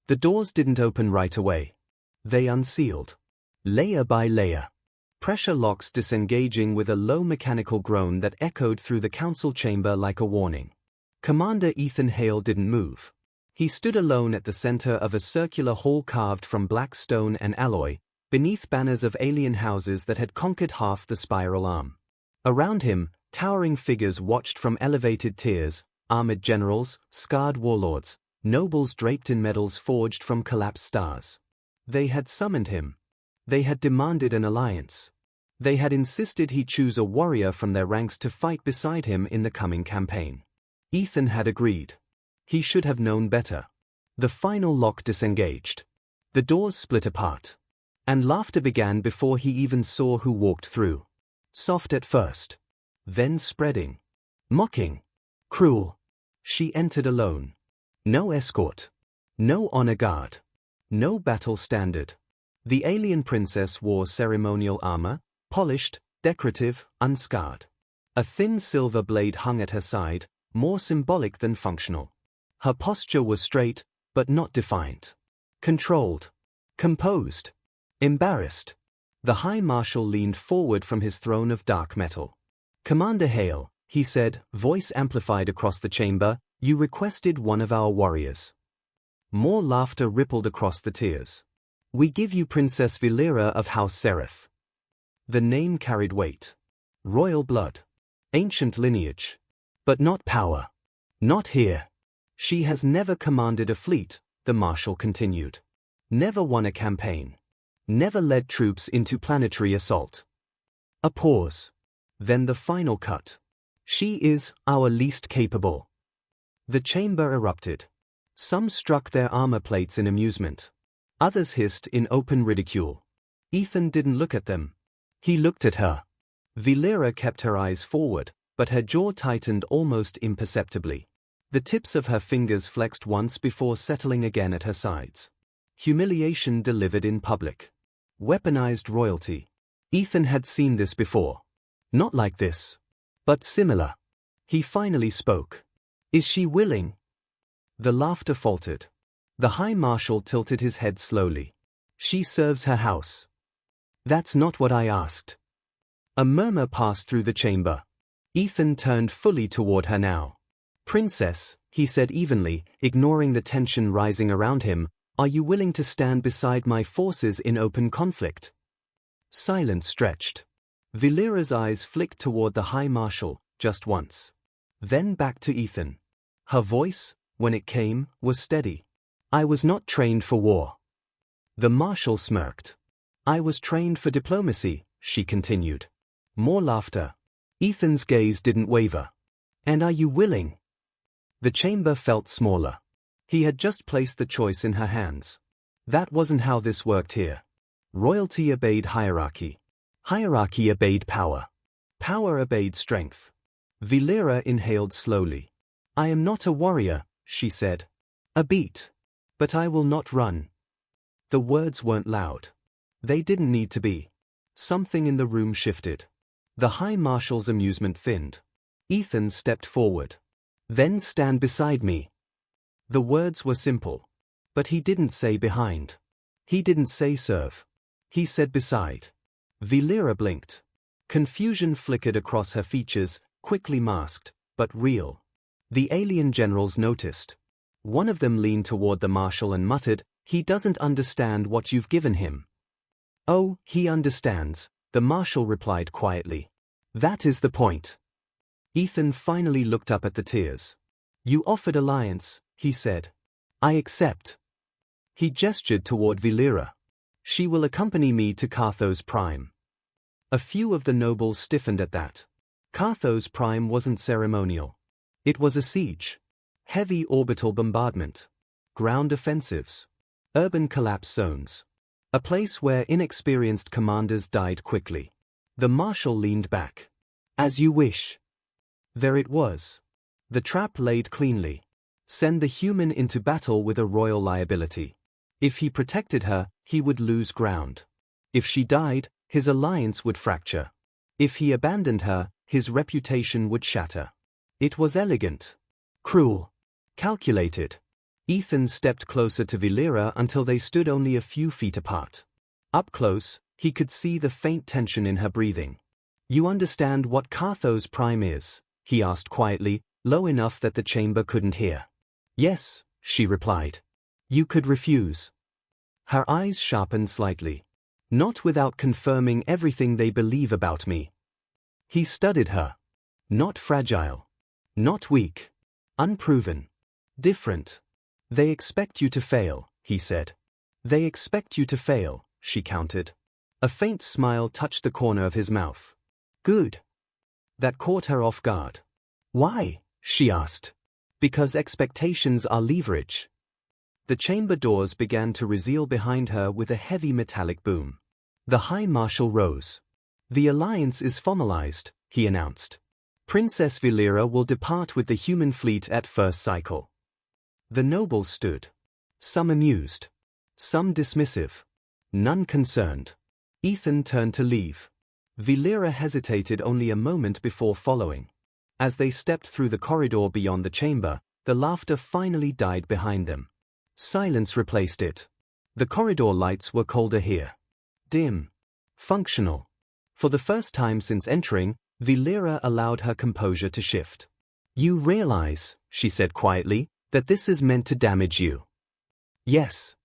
The doors didn't open right away. They unsealed. Layer by layer. Pressure locks disengaging with a low mechanical groan that echoed through the council chamber like a warning. Commander Ethan Hale didn't move. He stood alone at the center of a circular hall carved from black stone and alloy, beneath banners of alien houses that had conquered half the spiral arm. Around him, towering figures watched from elevated tiers, armored generals, scarred warlords, nobles draped in medals forged from collapsed stars. They had summoned him. They had demanded an alliance. They had insisted he choose a warrior from their ranks to fight beside him in the coming campaign. Ethan had agreed. He should have known better. The final lock disengaged. The doors split apart. And laughter began before he even saw who walked through. Soft at first. Then spreading. Mocking. Cruel. She entered alone. No escort. No honor guard. No battle standard. The alien princess wore ceremonial armor, polished, decorative, unscarred. A thin silver blade hung at her side, more symbolic than functional. Her posture was straight, but not defiant. Controlled. Composed. Embarrassed. The High Marshal leaned forward from his throne of dark metal. "Commander Hale," he said, voice amplified across the chamber, "you requested one of our warriors." More laughter rippled across the tiers. "We give you Princess Valera of House Seraph." The name carried weight. Royal blood. Ancient lineage. But not power. Not here. "She has never commanded a fleet," the Marshal continued. "Never won a campaign. Never led troops into planetary assault." A pause. Then the final cut. "She is our least capable." The chamber erupted. Some struck their armor plates in amusement. Others hissed in open ridicule. Ethan didn't look at them. He looked at her. Valera kept her eyes forward, but her jaw tightened almost imperceptibly. The tips of her fingers flexed once before settling again at her sides. Humiliation delivered in public. Weaponized royalty. Ethan had seen this before. Not like this. But similar. He finally spoke. "Is she willing?" The laughter faltered. The High Marshal tilted his head slowly. "She serves her house." "That's not what I asked." A murmur passed through the chamber. Ethan turned fully toward her now. "Princess," he said evenly, ignoring the tension rising around him, "are you willing to stand beside my forces in open conflict?" Silence stretched. Valera's eyes flicked toward the High Marshal, just once. Then back to Ethan. Her voice, when it came, was steady. "I was not trained for war." The Marshal smirked. "I was trained for diplomacy," she continued. More laughter. Ethan's gaze didn't waver. "And are you willing?" The chamber felt smaller. He had just placed the choice in her hands. That wasn't how this worked here. Royalty obeyed hierarchy. Hierarchy obeyed power. Power obeyed strength. Valera inhaled slowly. "I am not a warrior," she said. "A beat. But I will not run." The words weren't loud. They didn't need to be. Something in the room shifted. The High Marshal's amusement thinned. Ethan stepped forward. "Then stand beside me." The words were simple. But he didn't say behind. He didn't say serve. He said beside. Valera blinked. Confusion flickered across her features, quickly masked, but real. The alien generals noticed. One of them leaned toward the Marshal and muttered, "He doesn't understand what you've given him." "Oh, he understands," the Marshal replied quietly. "That is the point." Ethan finally looked up at the tiers. "You offered alliance," he said. "I accept." He gestured toward Valera. "She will accompany me to Carthos Prime." A few of the nobles stiffened at that. Carthos Prime wasn't ceremonial. It was a siege. Heavy orbital bombardment. Ground offensives. Urban collapse zones. A place where inexperienced commanders died quickly. The Marshal leaned back. "As you wish." There it was. The trap laid cleanly. Send the human into battle with a royal liability. If he protected her, he would lose ground. If she died, his alliance would fracture. If he abandoned her, his reputation would shatter. It was elegant. Cruel. Calculated. Ethan stepped closer to Valera until they stood only a few feet apart. Up close, he could see the faint tension in her breathing. "You understand what Carthos Prime is?" he asked quietly, low enough that the chamber couldn't hear. "Yes," she replied. "You could refuse." Her eyes sharpened slightly. "Not without confirming everything they believe about me." He studied her. Not fragile. Not weak. Unproven. Different. "They expect you to fail," he said. "They expect you to fail," she countered. A faint smile touched the corner of his mouth. "Good." That caught her off guard. "Why?" she asked. "Because expectations are leverage." The chamber doors began to reseal behind her with a heavy metallic boom. The High Marshal rose. "The alliance is formalized," he announced. "Princess Valera will depart with the human fleet at first cycle." The nobles stood. Some amused. Some dismissive. None concerned. Ethan turned to leave. Valera hesitated only a moment before following. As they stepped through the corridor beyond the chamber, the laughter finally died behind them. Silence replaced it. The corridor lights were colder here. Dim. Functional. For the first time since entering, Valera allowed her composure to shift. "You realize," she said quietly, "that this is meant to damage you." "Yes."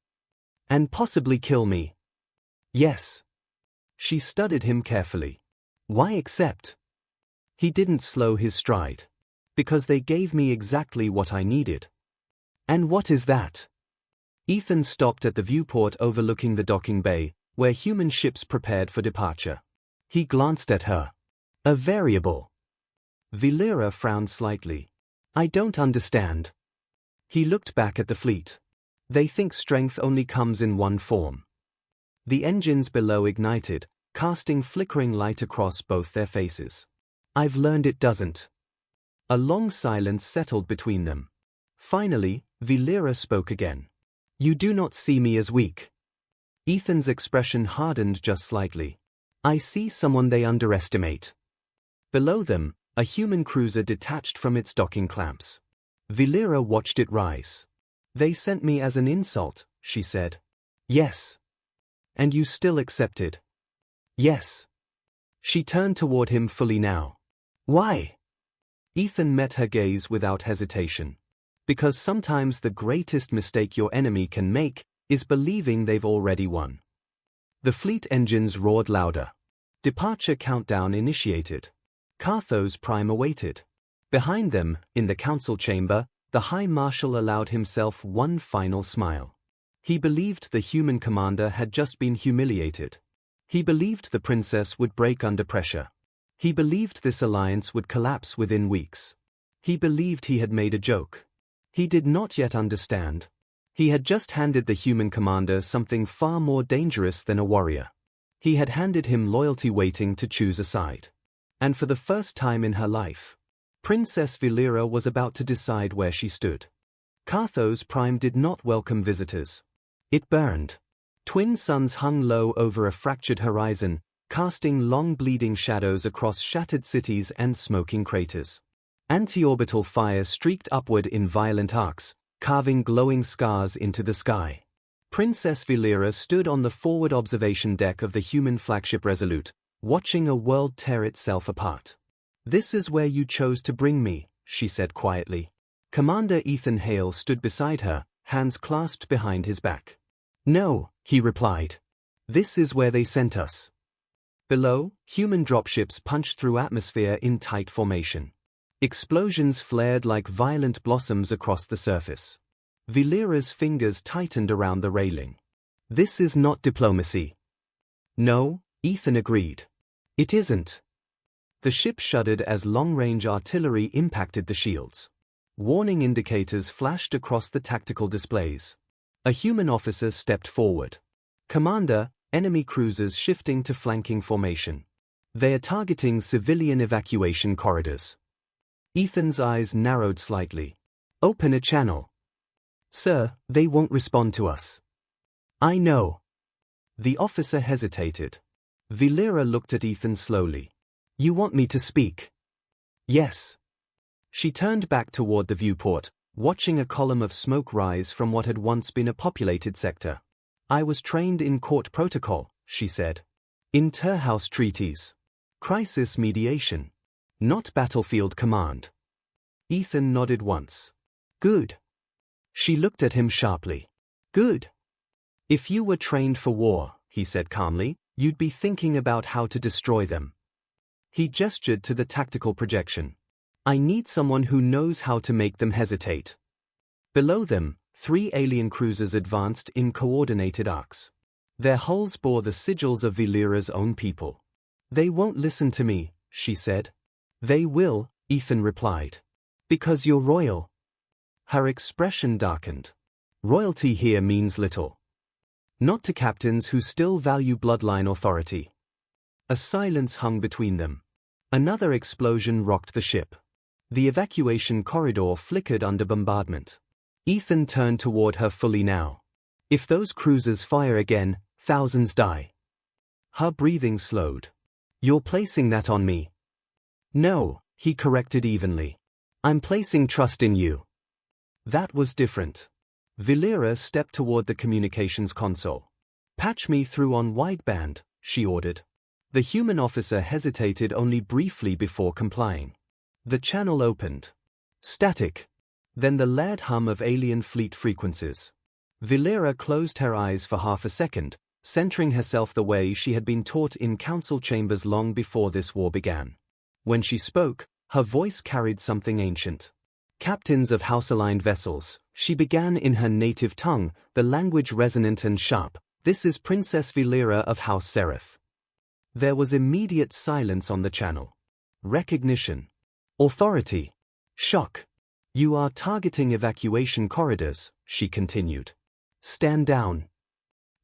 "And possibly kill me." "Yes." She studied him carefully. "Why accept?" He didn't slow his stride. "Because they gave me exactly what I needed." "And what is that?" Ethan stopped at the viewport overlooking the docking bay, where human ships prepared for departure. He glanced at her. "A variable." Valera frowned slightly. "I don't understand." He looked back at the fleet. "They think strength only comes in one form." The engines below ignited, casting flickering light across both their faces. "I've learned it doesn't." A long silence settled between them. Finally, Valera spoke again. "You do not see me as weak." Ethan's expression hardened just slightly. "I see someone they underestimate." Below them, a human cruiser detached from its docking clamps. Valera watched it rise. "They sent me as an insult," she said. "Yes." "And you still accepted?" "Yes." She turned toward him fully now. "Why?" Ethan met her gaze without hesitation. "Because sometimes the greatest mistake your enemy can make is believing they've already won." The fleet engines roared louder. Departure countdown initiated. Carthos Prime awaited. Behind them, in the council chamber, the High Marshal allowed himself one final smile. He believed the human commander had just been humiliated. He believed the princess would break under pressure. He believed this alliance would collapse within weeks. He believed he had made a joke. He did not yet understand. He had just handed the human commander something far more dangerous than a warrior. He had handed him loyalty waiting to choose a side. And for the first time in her life, Princess Valera was about to decide where she stood. Carthos Prime did not welcome visitors. It burned. Twin suns hung low over a fractured horizon, casting long bleeding shadows across shattered cities and smoking craters. Anti-orbital fire streaked upward in violent arcs, carving glowing scars into the sky. Princess Valera stood on the forward observation deck of the human flagship Resolute, watching a world tear itself apart. "This is where you chose to bring me," she said quietly. Commander Ethan Hale stood beside her, hands clasped behind his back. "No," he replied. "This is where they sent us." Below, human dropships punched through atmosphere in tight formation. Explosions flared like violent blossoms across the surface. Valera's fingers tightened around the railing. "This is not diplomacy." "No," Ethan agreed. "It isn't." The ship shuddered as long-range artillery impacted the shields. Warning indicators flashed across the tactical displays. A human officer stepped forward. "Commander, enemy cruisers shifting to flanking formation. They are targeting civilian evacuation corridors." Ethan's eyes narrowed slightly. "Open a channel." "Sir, they won't respond to us." "I know." The officer hesitated. Valera looked at Ethan slowly. "You want me to speak?" "Yes." She turned back toward the viewport, watching a column of smoke rise from what had once been a populated sector. I was trained in court protocol, she said. Inter-house treaties. Crisis mediation. Not battlefield command. Ethan nodded once. Good. She looked at him sharply. Good. If you were trained for war, he said calmly, you'd be thinking about how to destroy them. He gestured to the tactical projection. I need someone who knows how to make them hesitate. Below them, 3 alien cruisers advanced in coordinated arcs. Their hulls bore the sigils of Valeera's own people. They won't listen to me, she said. They will, Ethan replied. Because you're royal. Her expression darkened. Royalty here means little. Not to captains who still value bloodline authority. A silence hung between them. Another explosion rocked the ship. The evacuation corridor flickered under bombardment. Ethan turned toward her fully now. If those cruisers fire again, thousands die. Her breathing slowed. You're placing that on me. No, he corrected evenly. I'm placing trust in you. That was different. Valeera stepped toward the communications console. Patch me through on wideband, she ordered. The human officer hesitated only briefly before complying. The channel opened. Static. Then the loud hum of alien fleet frequencies. Valeera closed her eyes for half a second, centering herself the way she had been taught in council chambers long before this war began. When she spoke, her voice carried something ancient. Captains of house-aligned vessels, she began in her native tongue, the language resonant and sharp. This is Princess Valeera of House Seraph. There was immediate silence on the channel. Recognition. Authority. Shock. You are targeting evacuation corridors, she continued. Stand down.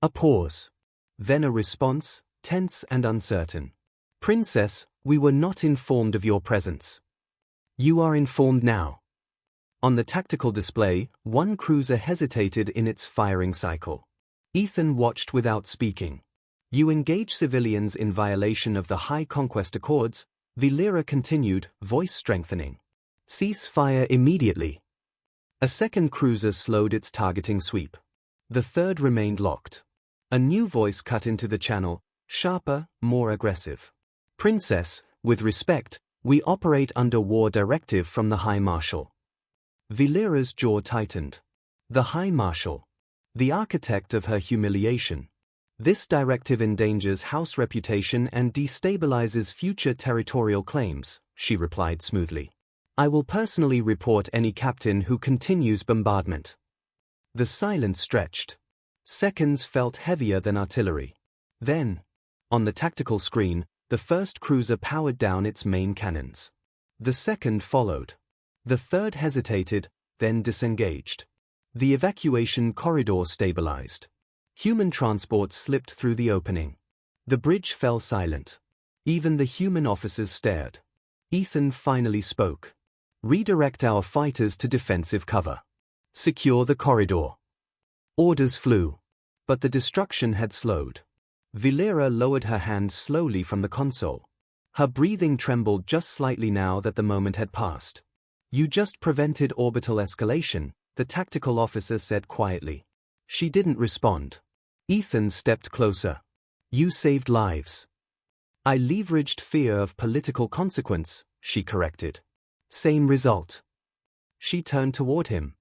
A pause. Then a response, tense and uncertain. Princess, we were not informed of your presence. You are informed now. On the tactical display, one cruiser hesitated in its firing cycle. Ethan watched without speaking. You engage civilians in violation of the High Conquest Accords, Valeera continued, voice strengthening. Cease fire immediately. A second cruiser slowed its targeting sweep. The third remained locked. A new voice cut into the channel, sharper, more aggressive. Princess, with respect, we operate under war directive from the High Marshal. Valeera's jaw tightened. The High Marshal. The architect of her humiliation. This directive endangers house reputation and destabilizes future territorial claims, she replied smoothly. I will personally report any captain who continues bombardment. The silence stretched. Seconds felt heavier than artillery. Then, on the tactical screen, the first cruiser powered down its main cannons. The second followed. The third hesitated, then disengaged. The evacuation corridor stabilized. Human transport slipped through the opening. The bridge fell silent. Even the human officers stared. Ethan finally spoke. Redirect our fighters to defensive cover. Secure the corridor. Orders flew. But the destruction had slowed. Valeera lowered her hand slowly from the console. Her breathing trembled just slightly now that the moment had passed. You just prevented orbital escalation, the tactical officer said quietly. She didn't respond. Ethan stepped closer. You saved lives. I leveraged fear of political consequence, she corrected. Same result. She turned toward him.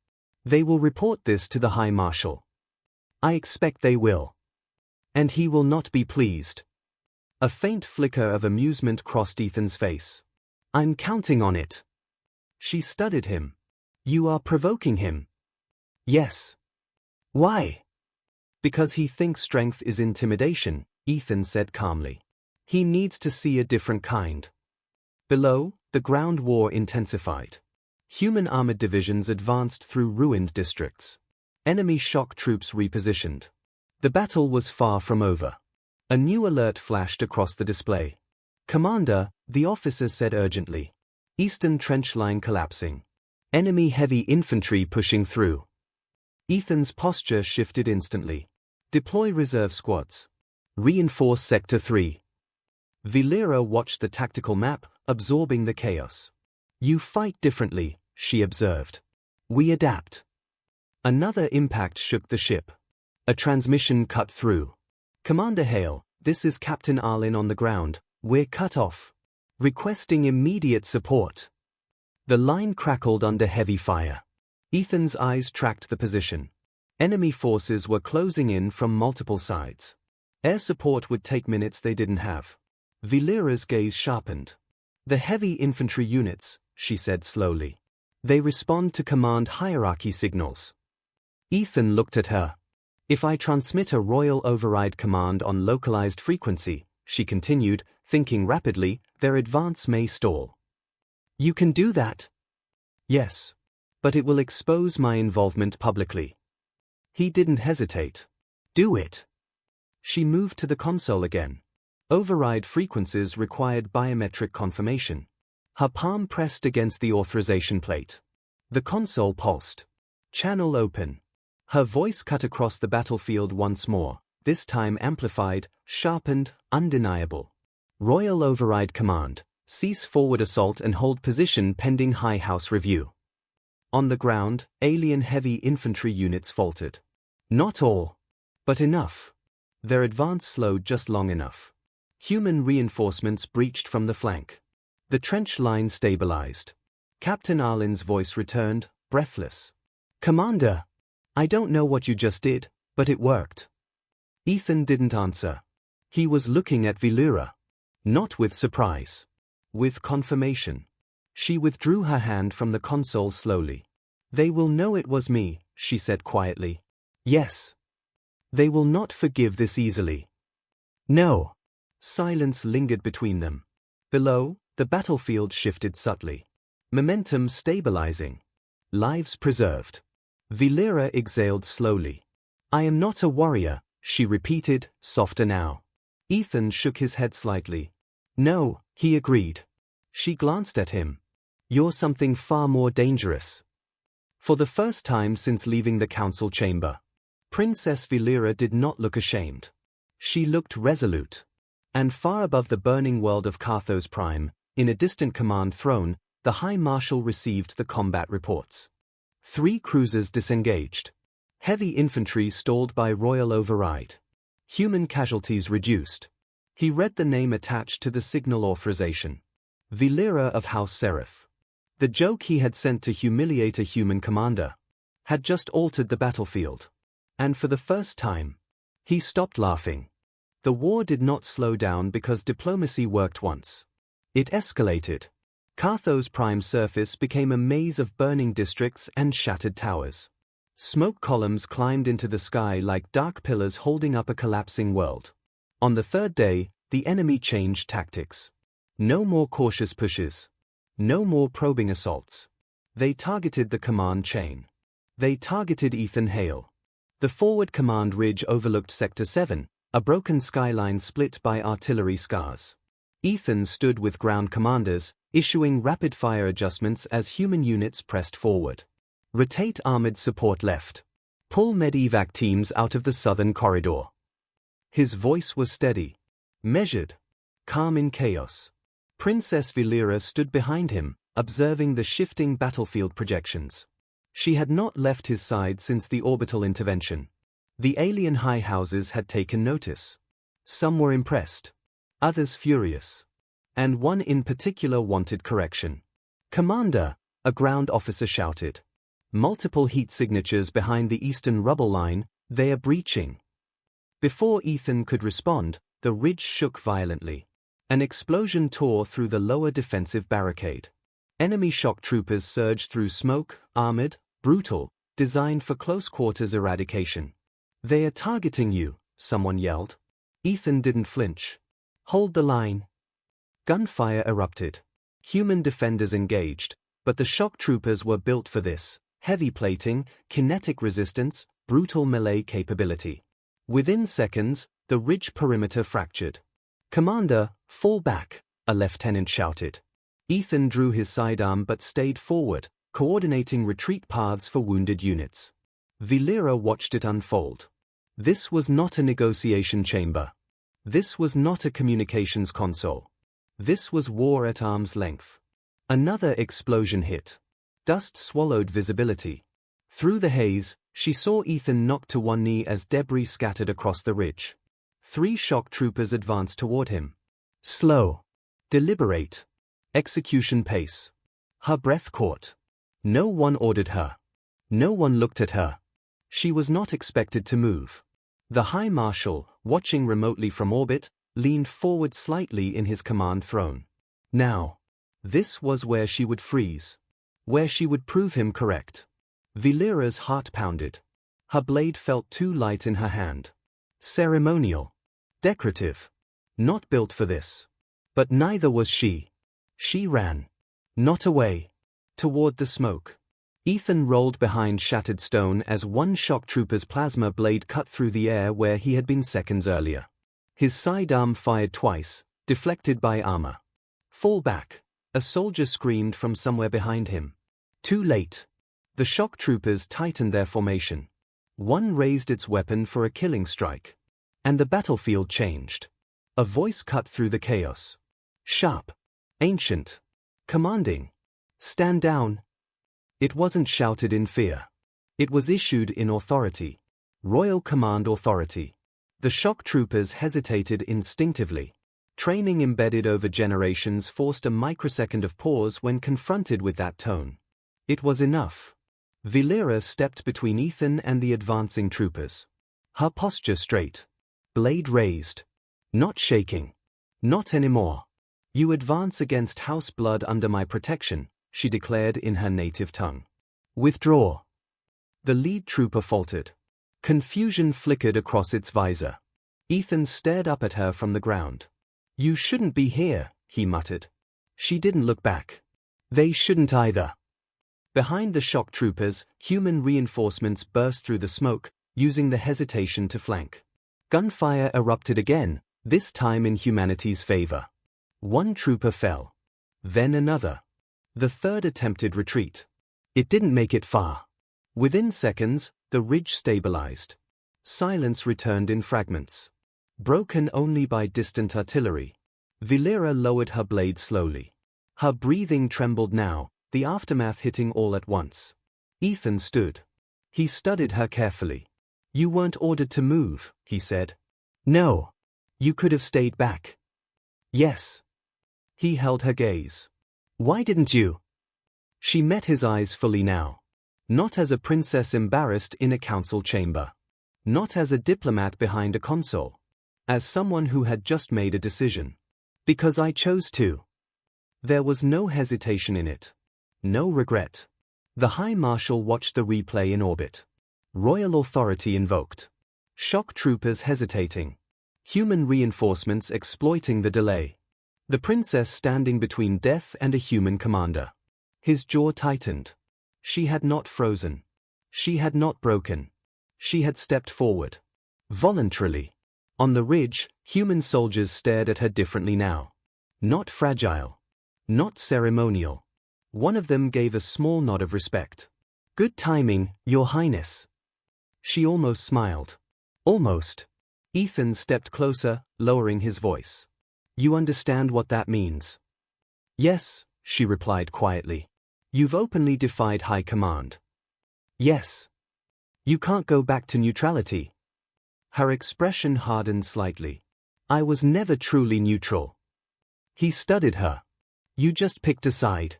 They will report this to the High Marshal. I expect they will. And he will not be pleased. A faint flicker of amusement crossed Ethan's face. I'm counting on it. She studied him. You are provoking him. Yes. Why? Because he thinks strength is intimidation, Ethan said calmly. He needs to see a different kind. Below, the ground war intensified. Human armored divisions advanced through ruined districts. Enemy shock troops repositioned. The battle was far from over. A new alert flashed across the display. Commander, the officer said urgently. Eastern trench line collapsing. Enemy heavy infantry pushing through. Ethan's posture shifted instantly. Deploy reserve squads. Reinforce Sector 3. Valeera watched the tactical map, absorbing the chaos. You fight differently, she observed. We adapt. Another impact shook the ship. A transmission cut through. Commander Hale, this is Captain Arlen on the ground. We're cut off. Requesting immediate support. The line crackled under heavy fire. Ethan's eyes tracked the position. Enemy forces were closing in from multiple sides. Air support would take minutes they didn't have. Valeera's gaze sharpened. The heavy infantry units, she said slowly. They respond to command hierarchy signals. Ethan looked at her. If I transmit a royal override command on localized frequency, she continued, thinking rapidly, their advance may stall. You can do that? Yes. But it will expose my involvement publicly. He didn't hesitate. Do it. She moved to the console again. Override frequencies required biometric confirmation. Her palm pressed against the authorization plate. The console pulsed. Channel open. Her voice cut across the battlefield once more, this time amplified, sharpened, undeniable. Royal Override Command. Cease forward assault and hold position pending High House review. On the ground, alien heavy infantry units faltered. Not all. But enough. Their advance slowed just long enough. Human reinforcements breached from the flank. The trench line stabilized. Captain Arlen's voice returned, breathless. Commander! I don't know what you just did, but it worked. Ethan didn't answer. He was looking at Valeera. Not with surprise. With confirmation. She withdrew her hand from the console slowly. They will know it was me, she said quietly. Yes. They will not forgive this easily. No. Silence lingered between them. Below, the battlefield shifted subtly. Momentum stabilizing. Lives preserved. Valeera exhaled slowly. I am not a warrior, she repeated, softer now. Ethan shook his head slightly. No, he agreed. She glanced at him. You're something far more dangerous. For the first time since leaving the council chamber, Princess Valeera did not look ashamed. She looked resolute. And far above the burning world of Carthos Prime, in a distant command throne, the High Marshal received the combat reports. 3 cruisers disengaged. Heavy infantry stalled by royal override. Human casualties reduced. He read the name attached to the signal authorization. Valeera of House Seraph. The joke he had sent to humiliate a human commander had just altered the battlefield. And for the first time, he stopped laughing. The war did not slow down because diplomacy worked once. It escalated. Carthos Prime surface became a maze of burning districts and shattered towers. Smoke columns climbed into the sky like dark pillars holding up a collapsing world. On the 3rd day, the enemy changed tactics. No more cautious pushes. No more probing assaults. They targeted the command chain. They targeted Ethan Hale. The forward command ridge overlooked Sector 7, a broken skyline split by artillery scars. Ethan stood with ground commanders, issuing rapid-fire adjustments as human units pressed forward. Rotate armored support left. Pull medevac teams out of the southern corridor. His voice was steady, measured, calm in chaos. Princess Valeera stood behind him, observing the shifting battlefield projections. She had not left his side since the orbital intervention. The alien high houses had taken notice. Some were impressed. Others furious. And one in particular wanted correction. Commander, a ground officer shouted. Multiple heat signatures behind the eastern rubble line, they are breaching. Before Ethan could respond, the ridge shook violently. An explosion tore through the lower defensive barricade. Enemy shock troopers surged through smoke, armored, brutal, designed for close-quarters eradication. They are targeting you, someone yelled. Ethan didn't flinch. Hold the line. Gunfire erupted. Human defenders engaged, but the shock troopers were built for this. Heavy plating, kinetic resistance, brutal melee capability. Within seconds, the ridge perimeter fractured. Commander, fall back, a lieutenant shouted. Ethan drew his sidearm but stayed forward, coordinating retreat paths for wounded units. Valeera watched it unfold. This was not a negotiation chamber. This was not a communications console. This was war at arm's length. Another explosion hit. Dust swallowed visibility. Through the haze, she saw Ethan knocked to one knee as debris scattered across the ridge. 3 shock troopers advanced toward him. Slow. Deliberate. Execution pace. Her breath caught. No one ordered her. No one looked at her. She was not expected to move. The High Marshal, watching remotely from orbit, leaned forward slightly in his command throne. Now. This was where she would freeze. Where she would prove him correct. Valeera's heart pounded. Her blade felt too light in her hand. Ceremonial. Decorative. Not built for this. But neither was she. She ran. Not away. Toward the smoke. Ethan rolled behind shattered stone as one shock trooper's plasma blade cut through the air where he had been seconds earlier. His sidearm fired twice, deflected by armor. Fall back. A soldier screamed from somewhere behind him. Too late. The shock troopers tightened their formation. One raised its weapon for a killing strike. And the battlefield changed. A voice cut through the chaos. Sharp. Ancient. Commanding. Stand down. It wasn't shouted in fear. It was issued in authority. Royal command authority. The shock troopers hesitated instinctively. Training embedded over generations forced a microsecond of pause when confronted with that tone. It was enough. Valeera stepped between Ethan and the advancing troopers. Her posture straight. Blade raised. Not shaking. Not anymore. You advance against house blood under my protection, she declared in her native tongue. Withdraw. The lead trooper faltered. Confusion flickered across its visor. Ethan stared up at her from the ground. You shouldn't be here, he muttered. She didn't look back. They shouldn't either. Behind the shock troopers, human reinforcements burst through the smoke, using the hesitation to flank. Gunfire erupted again, this time in humanity's favor. One trooper fell. Then another. The third attempted retreat. It didn't make it far. Within seconds, the ridge stabilized. Silence returned in fragments. Broken only by distant artillery. Valeera lowered her blade slowly. Her breathing trembled now, the aftermath hitting all at once. Ethan stood. He studied her carefully. You weren't ordered to move, he said. No. You could have stayed back. Yes. He held her gaze. Why didn't you? She met his eyes fully now. Not as a princess embarrassed in a council chamber. Not as a diplomat behind a console. As someone who had just made a decision. Because I chose to. There was no hesitation in it. No regret. The High Marshal watched the replay in orbit. Royal authority invoked. Shock troopers hesitating. Human reinforcements exploiting the delay. The princess standing between death and a human commander. His jaw tightened. She had not frozen. She had not broken. She had stepped forward. Voluntarily. On the ridge, human soldiers stared at her differently now. Not fragile. Not ceremonial. One of them gave a small nod of respect. Good timing, Your Highness. She almost smiled. Almost. Ethan stepped closer, lowering his voice. You understand what that means? Yes, she replied quietly. You've openly defied high command. Yes. You can't go back to neutrality. Her expression hardened slightly. I was never truly neutral. He studied her. You just picked a side.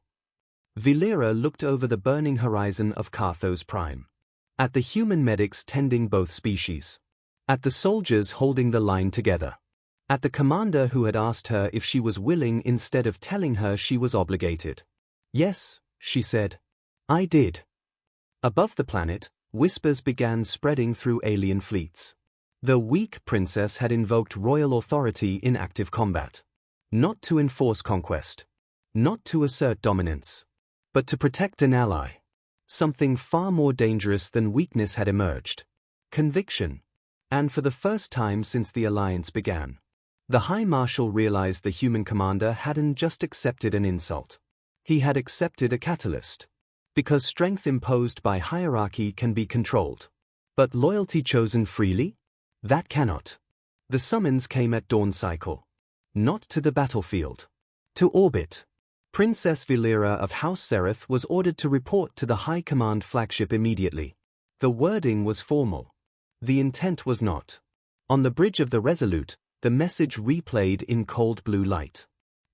Valeera looked over the burning horizon of Carthos Prime. At the human medics tending both species. At the soldiers holding the line together. At the commander who had asked her if she was willing instead of telling her she was obligated. Yes, she said. I did. Above the planet, whispers began spreading through alien fleets. The weak princess had invoked royal authority in active combat. Not to enforce conquest. Not to assert dominance. But to protect an ally. Something far more dangerous than weakness had emerged. Conviction. And for the first time since the alliance began. The High Marshal realized the human commander hadn't just accepted an insult. He had accepted a catalyst. Because strength imposed by hierarchy can be controlled. But loyalty chosen freely? That cannot. The summons came at dawn cycle. Not to the battlefield. To orbit. Princess Valera of House Seraph was ordered to report to the High Command flagship immediately. The wording was formal. The intent was not. On the bridge of the Resolute, the message replayed in cold blue light.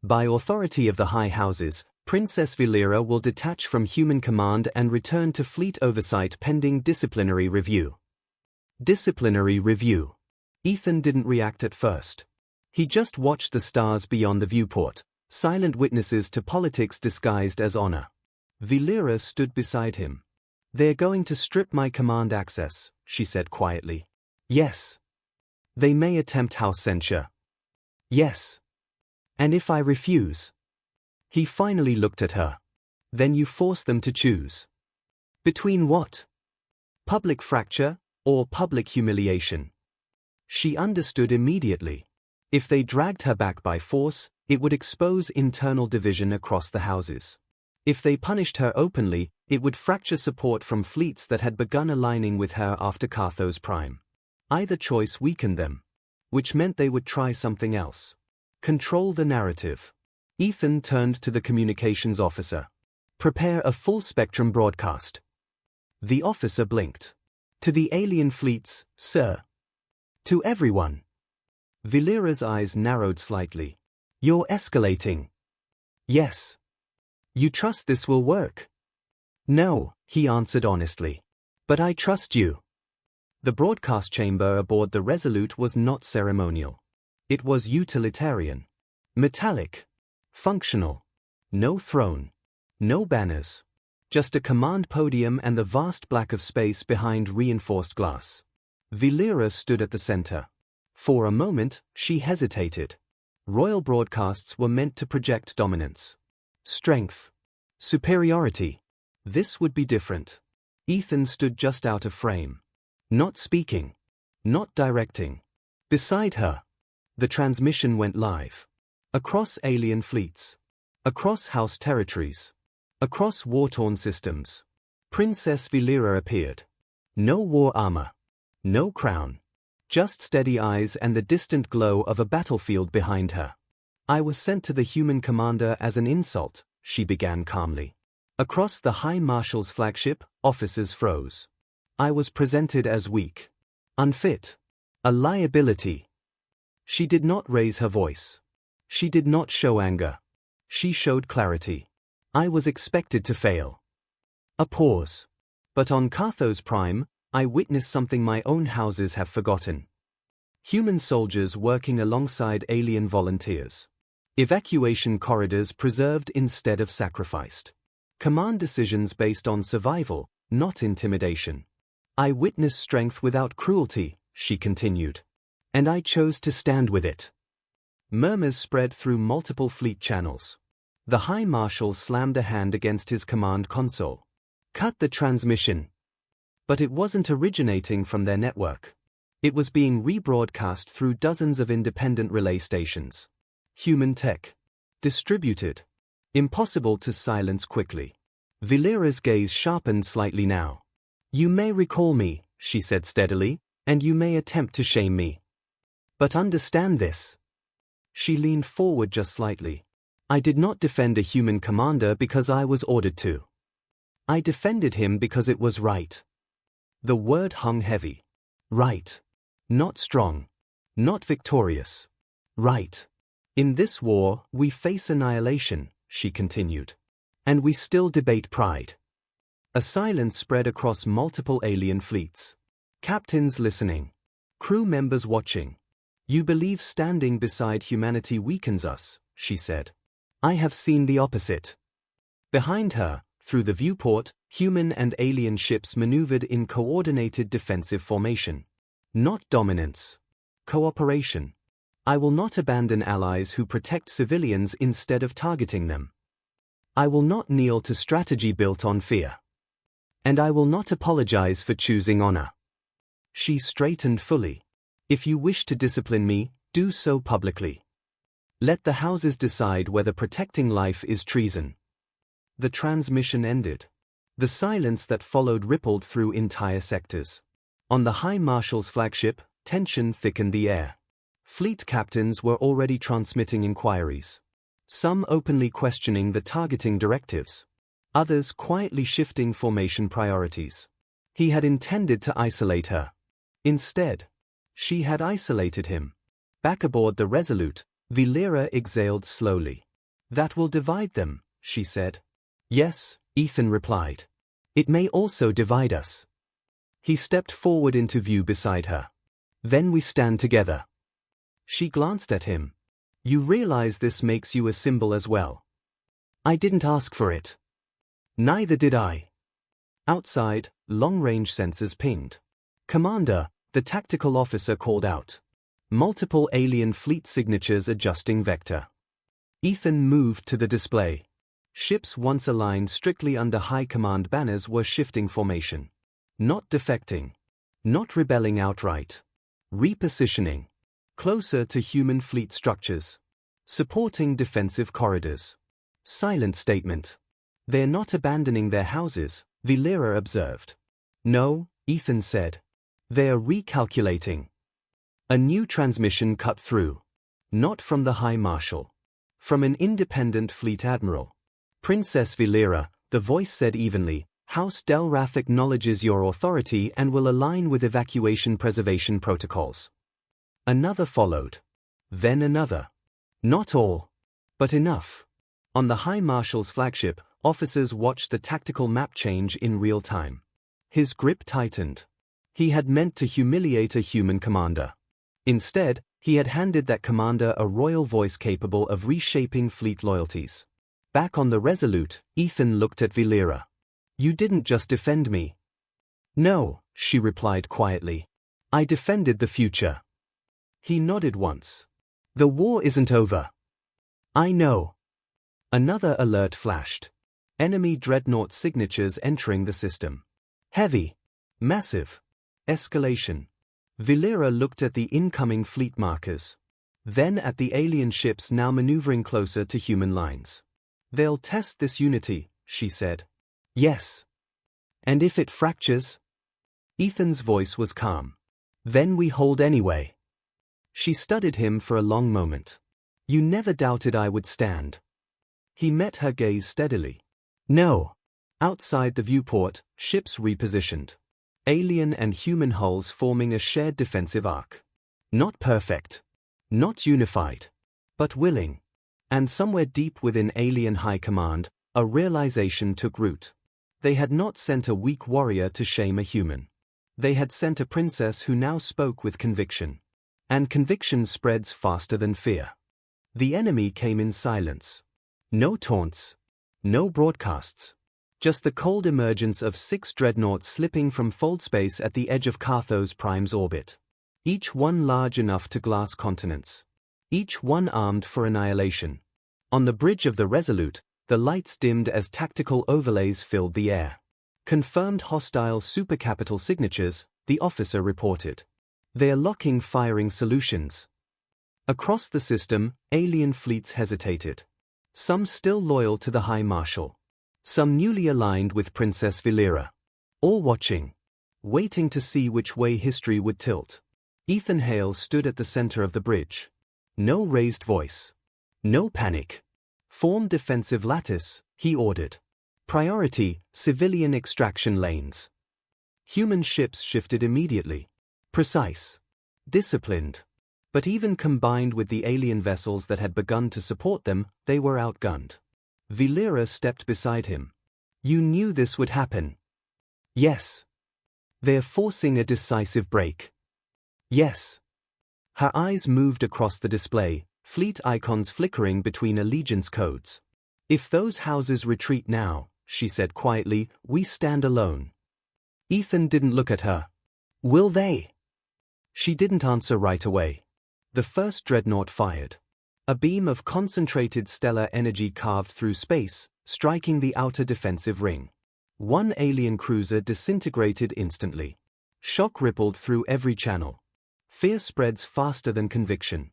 By authority of the High Houses, Princess Valera will detach from human command and return to fleet oversight pending disciplinary review. Disciplinary review. Ethan didn't react at first. He just watched the stars beyond the viewport, silent witnesses to politics disguised as honor. Valera stood beside him. "They're going to strip my command access," she said quietly. "Yes. They may attempt house censure." "Yes. And if I refuse?" He finally looked at her. "Then you force them to choose. Between what? Public fracture, or public humiliation?" She understood immediately. If they dragged her back by force, it would expose internal division across the houses. If they punished her openly, it would fracture support from fleets that had begun aligning with her after Carthos Prime. Either choice weakened them, which meant they would try something else. Control the narrative. Ethan turned to the communications officer. "Prepare a full-spectrum broadcast." The officer blinked. "To the alien fleets, sir." "To everyone." Valera's eyes narrowed slightly. "You're escalating." "Yes." "You trust this will work?" "No," he answered honestly. "But I trust you." The broadcast chamber aboard the Resolute was not ceremonial. It was utilitarian. Metallic. Functional. No throne. No banners. Just a command podium and the vast black of space behind reinforced glass. Valera stood at the center. For a moment, she hesitated. Royal broadcasts were meant to project dominance. Strength. Superiority. This would be different. Ethan stood just out of frame. Not speaking. Not directing. Beside her. The transmission went live. Across alien fleets. Across house territories. Across war-torn systems. Princess Valera appeared. No war armor. No crown. Just steady eyes and the distant glow of a battlefield behind her. "I was sent to the human commander as an insult," she began calmly. Across the High Marshal's flagship, officers froze. "I was presented as weak. Unfit. A liability." She did not raise her voice. She did not show anger. She showed clarity. "I was expected to fail." A pause. "But on Carthos Prime, I witnessed something my own houses have forgotten. Human soldiers working alongside alien volunteers. Evacuation corridors preserved instead of sacrificed. Command decisions based on survival, not intimidation. I witnessed strength without cruelty," she continued. "And I chose to stand with it." Murmurs spread through multiple fleet channels. The High Marshal slammed a hand against his command console. "Cut the transmission." But it wasn't originating from their network. It was being rebroadcast through dozens of independent relay stations. Human tech. Distributed. Impossible to silence quickly. Valera's gaze sharpened slightly now. "You may recall me," she said steadily, "and you may attempt to shame me. But understand this." She leaned forward just slightly. "I did not defend a human commander because I was ordered to. I defended him because it was right." The word hung heavy. Right. Not strong. Not victorious. Right. "In this war, we face annihilation," she continued. "And we still debate pride." A silence spread across multiple alien fleets. Captains listening. Crew members watching. "You believe standing beside humanity weakens us," she said. "I have seen the opposite." Behind her, through the viewport, human and alien ships maneuvered in coordinated defensive formation. Not dominance. Cooperation. "I will not abandon allies who protect civilians instead of targeting them. I will not kneel to strategy built on fear. And I will not apologize for choosing honor." She straightened fully. "If you wish to discipline me, do so publicly. Let the houses decide whether protecting life is treason." The transmission ended. The silence that followed rippled through entire sectors. On the High Marshal's flagship, tension thickened the air. Fleet captains were already transmitting inquiries. some openly questioning the targeting directives, others quietly shifting formation priorities. He had intended to isolate her. Instead, she had isolated him. Back aboard the Resolute, Valera exhaled slowly. "That will divide them," she said. "Yes," Ethan replied. "It may also divide us." He stepped forward into view beside her. "Then we stand together." She glanced at him. "You realize this makes you a symbol as well?" "I didn't ask for it." "Neither did I." Outside, long-range sensors pinged. "Commander," the tactical officer called out. Multiple alien fleet signatures adjusting vector. Ethan moved to the display. Ships once aligned strictly under high command banners were shifting formation. Not defecting. Not rebelling outright. Repositioning. Closer to human fleet structures. Supporting defensive corridors. Silent statement. "They're not abandoning their houses," Valera observed. "No," Ethan said. "They're recalculating." A new transmission cut through. Not from the High Marshal. From an independent fleet admiral. "Princess Valera," the voice said evenly, "House Delrath acknowledges your authority and will align with evacuation preservation protocols." Another followed. Then another. Not all. But enough. On the High Marshal's flagship, officers watched the tactical map change in real time. His grip tightened. He had meant to humiliate a human commander. Instead, he had handed that commander a royal voice capable of reshaping fleet loyalties. Back on the Resolute, Ethan looked at Valera. "You didn't just defend me." "No," she replied quietly. "I defended the future." He nodded once. "The war isn't over." "I know." Another alert flashed. Enemy dreadnought signatures entering the system. Heavy. Massive. Escalation. Valera looked at the incoming fleet markers. Then at the alien ships now maneuvering closer to human lines. "They'll test this unity," she said. "Yes." "And if it fractures?" Ethan's voice was calm. "Then we hold anyway." She studied him for a long moment. "You never doubted I would stand." He met her gaze steadily. "No." Outside the viewport, ships repositioned. Alien and human hulls forming a shared defensive arc. Not perfect. Not unified. But willing. And somewhere deep within alien high command, a realization took root. They had not sent a weak warrior to shame a human. They had sent a princess who now spoke with conviction. And conviction spreads faster than fear. The enemy came in silence. No taunts. No broadcasts. Just the cold emergence of 6 dreadnoughts slipping from fold space at the edge of Carthos Prime's orbit. Each one large enough to glass continents. Each one armed for annihilation. On the bridge of the Resolute, the lights dimmed as tactical overlays filled the air. "Confirmed hostile supercapital signatures," the officer reported. "They're locking firing solutions." Across the system, alien fleets hesitated. Some still loyal to the High Marshal. Some newly aligned with Princess Valera. All watching. Waiting to see which way history would tilt. Ethan Hale stood at the center of the bridge. No raised voice. No panic. "Form defensive lattice," he ordered. "Priority, civilian extraction lanes." Human ships shifted immediately. Precise. Disciplined. But even combined with the alien vessels that had begun to support them, they were outgunned. Valera stepped beside him. "You knew this would happen." "Yes." "They're forcing a decisive break." "Yes." Her eyes moved across the display, fleet icons flickering between allegiance codes. "If those houses retreat now," she said quietly, "we stand alone." Ethan didn't look at her. "Will they?" She didn't answer right away. The first dreadnought fired. A beam of concentrated stellar energy carved through space, striking the outer defensive ring. One alien cruiser disintegrated instantly. Shock rippled through every channel. Fear spreads faster than conviction.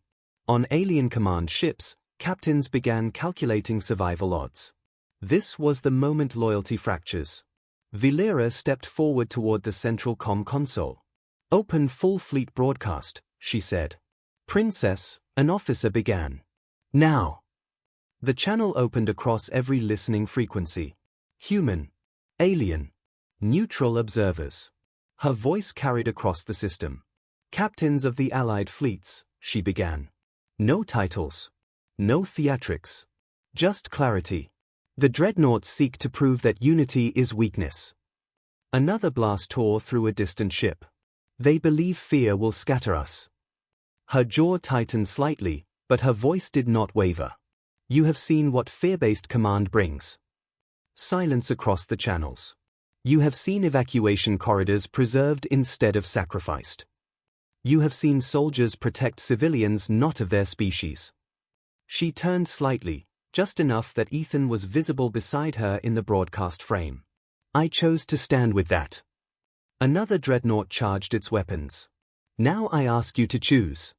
On alien command ships, captains began calculating survival odds. This was the moment loyalty fractures. Valera stepped forward toward the central console. "Open full fleet broadcast," she said. "Princess," an officer began. "Now." The channel opened across every listening frequency. Human, alien, neutral observers. Her voice carried across the system. Captains of the Allied fleets, she began. No titles. No theatrics. Just clarity. The dreadnoughts seek to prove that unity is weakness. Another blast tore through a distant ship. They believe fear will scatter us. Her jaw tightened slightly, but her voice did not waver. You have seen what fear-based command brings. Silence across the channels. You have seen evacuation corridors preserved instead of sacrificed. You have seen soldiers protect civilians not of their species. She turned slightly, just enough that Ethan was visible beside her in the broadcast frame. I chose to stand with that. Another dreadnought charged its weapons. Now I ask you to choose.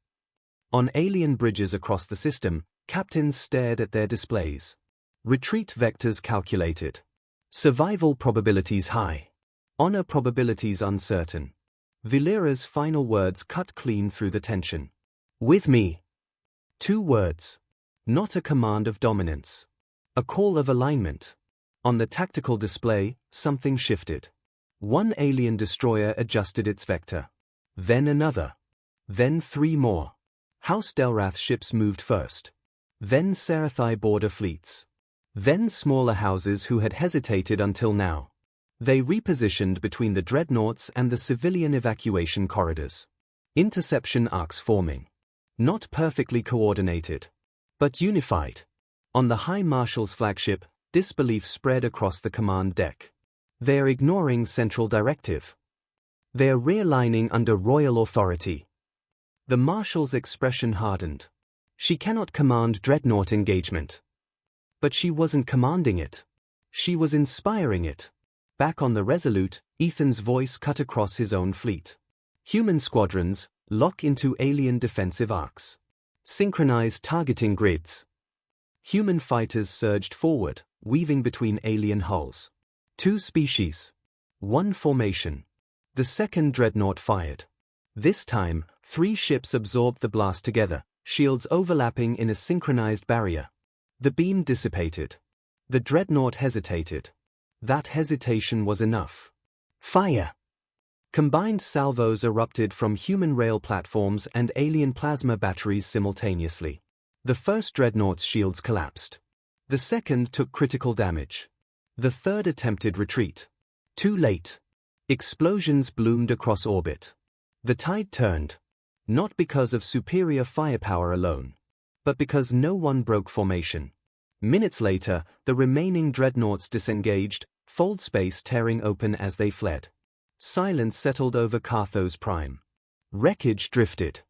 On alien bridges across the system, captains stared at their displays. Retreat vectors calculated. Survival probabilities high. Honor probabilities uncertain. Valeera's final words cut clean through the tension. With me. 2 words. Not a command of dominance. A call of alignment. On the tactical display, something shifted. One alien destroyer adjusted its vector. Then another. Then 3 more. House Delrath ships moved first. Then Serathai border fleets. Then smaller houses who had hesitated until now. They repositioned between the dreadnoughts and the civilian evacuation corridors. Interception arcs forming. Not perfectly coordinated, but unified. On the High Marshal's flagship, disbelief spread across the command deck. They're ignoring central directive. They're realigning under royal authority. The Marshal's expression hardened. She cannot command dreadnought engagement. But she wasn't commanding it. She was inspiring it. Back on the Resolute, Ethan's voice cut across his own fleet. Human squadrons, lock into alien defensive arcs. Synchronize targeting grids. Human fighters surged forward, weaving between alien hulls. 2 species. 1 formation. The second dreadnought fired. This time, 3 ships absorbed the blast together, shields overlapping in a synchronized barrier. The beam dissipated. The dreadnought hesitated. That hesitation was enough. Fire! Combined salvos erupted from human rail platforms and alien plasma batteries simultaneously. The first dreadnought's shields collapsed. The second took critical damage. The third attempted retreat. Too late. Explosions bloomed across orbit. The tide turned. Not because of superior firepower alone, but because no one broke formation. Minutes later, the remaining dreadnoughts disengaged, fold space tearing open as they fled. Silence settled over Carthos Prime. Wreckage drifted.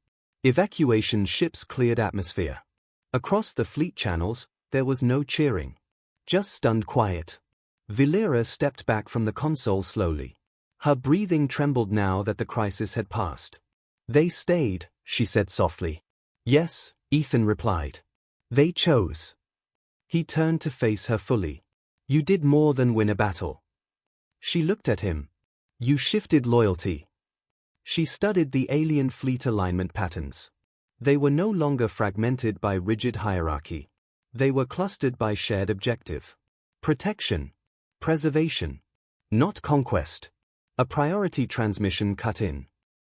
Evacuation ships cleared atmosphere. Across the fleet channels, there was no cheering. Just stunned quiet. Valeera stepped back from the console slowly. Her breathing trembled now that the crisis had passed. They stayed, she said softly. Yes, Ethan replied. They chose. He turned to face her fully. You did more than win a battle. She looked at him. You shifted loyalty. She studied the alien fleet alignment patterns. They were no longer fragmented by rigid hierarchy. They were clustered by shared objective. Protection. Preservation. Not conquest. A priority transmission cut in.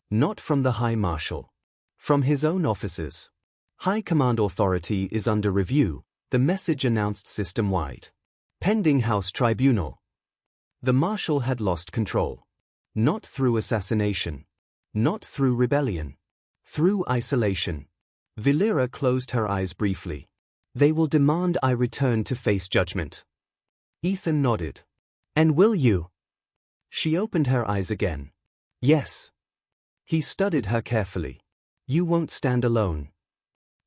Not from the High Marshal. From his own officers. High Command Authority is under review, the message announced system-wide. Pending House Tribunal. The Marshal had lost control. Not through assassination. Not through rebellion. Through isolation. Valeera closed her eyes briefly. They will demand I return to face judgment. Ethan nodded. And will you? She opened her eyes again. Yes. He studied her carefully. You won't stand alone.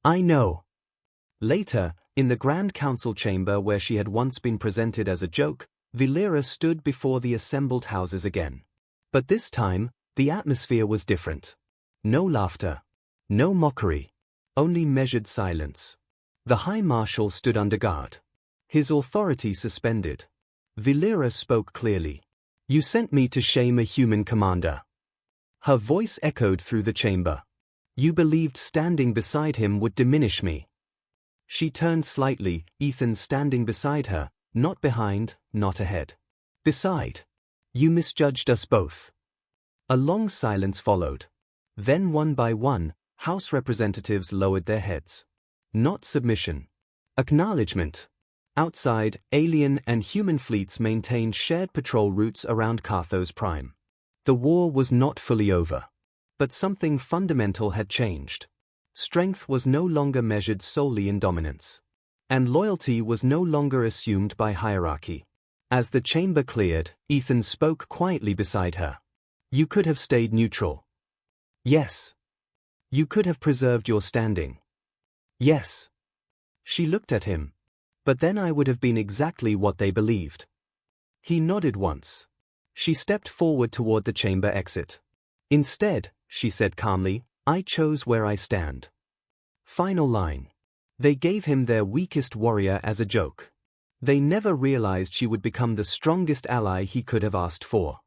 I know. Later, in the Grand Council chamber where she had once been presented as a joke, Valeera stood before the assembled houses again. But this time, the atmosphere was different. No laughter. No mockery. Only measured silence. The High Marshal stood under guard. His authority suspended. Valeera spoke clearly. You sent me to shame a human commander. Her voice echoed through the chamber. You believed standing beside him would diminish me. She turned slightly, Ethan standing beside her, not behind, not ahead. Beside. You misjudged us both. A long silence followed. Then one by one, House representatives lowered their heads. Not submission. Acknowledgement. Outside, alien and human fleets maintained shared patrol routes around Carthos Prime. The war was not fully over. But something fundamental had changed. Strength was no longer measured solely in dominance. And loyalty was no longer assumed by hierarchy. As the chamber cleared, Ethan spoke quietly beside her. You could have stayed neutral. Yes. You could have preserved your standing. Yes. She looked at him. But then I would have been exactly what they believed. He nodded once. She stepped forward toward the chamber exit. Instead, she said calmly, I chose where I stand. Final line. They gave him their weakest warrior as a joke. They never realized she would become the strongest ally he could have asked for.